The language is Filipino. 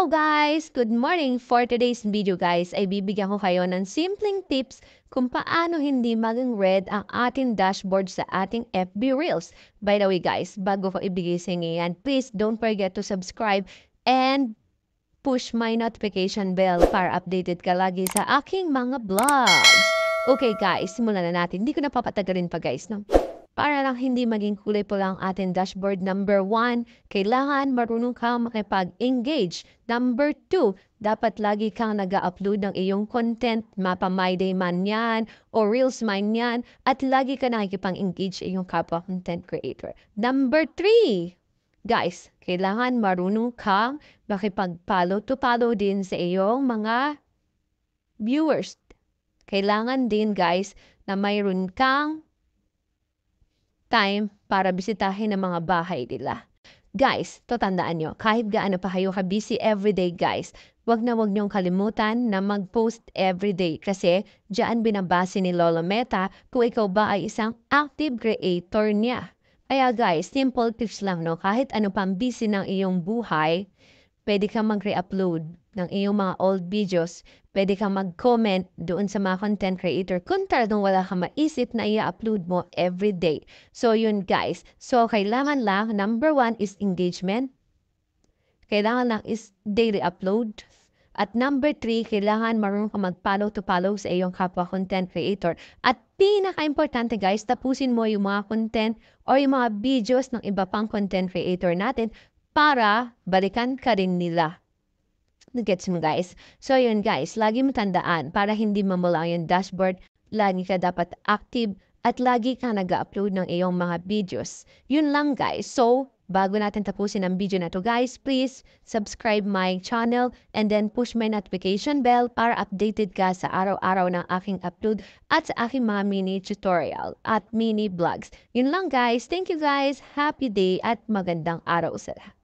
Hello guys! Good morning! For today's video guys ay bibigyan ko kayo ng simpleng tips kung paano hindi maging red ang ating dashboard sa ating FB Reels. By the way guys, bago ko ibigay sa inyo yan, please don't forget to subscribe and push my notification bell para updated ka lagi sa aking mga vlogs. Okay guys, simulan na natin. Hindi ko na papatagalin pa guys, no? Para lang hindi maging kulay pula ang ating dashboard. Number 1, kailangan marunong kang makipag-engage. Number 2, dapat lagi kang nag-upload ng iyong content, mapa My Day man yan, o Reels man yan, at lagi ka nakikipag-engage sa iyong kapwa content creator. Number 3, guys, kailangan marunong kang makipag-follow to follow din sa iyong mga viewers. Kailangan din guys na mayroon kang time para bisitahin ang mga bahay nila. Guys, to tandaan nyo, kahit gaano pa kayo ka-busy everyday guys, wag niyong kalimutan na mag-post everyday kasi diyan binabase ni Lolo Meta kung ikaw ba ay isang active creator niya. Kaya guys, simple tips lang no, kahit ano pang busy ng iyong buhay, pwede kang mag-re-upload ng iyong mga old videos. Pwede kang mag-comment doon sa mga content creator kung talagang wala kang maisip na i-upload mo everyday. So yun guys. So kailangan lang, number 1 is engagement. Kailangan lang is daily upload. At number 3, kailangan marunong kang mag-follow to follow sa iyong kapwa content creator. At pinaka-importante guys, tapusin mo yung mga content o yung mga videos ng iba pang content creator natin para balikan ka rin nila. Gets mo guys? So yun guys, lagi mo tandaan para hindi mamula yung dashboard, lagi ka dapat active at lagi ka nag-upload ng iyong mga videos. Yun lang guys. So, bago natin tapusin ang video na to guys, please subscribe my channel and then push my notification bell para updated ka sa araw-araw ng aking upload at sa aking mga mini tutorial at mini vlogs. Yun lang guys. Thank you guys. Happy day at magandang araw sa lahat.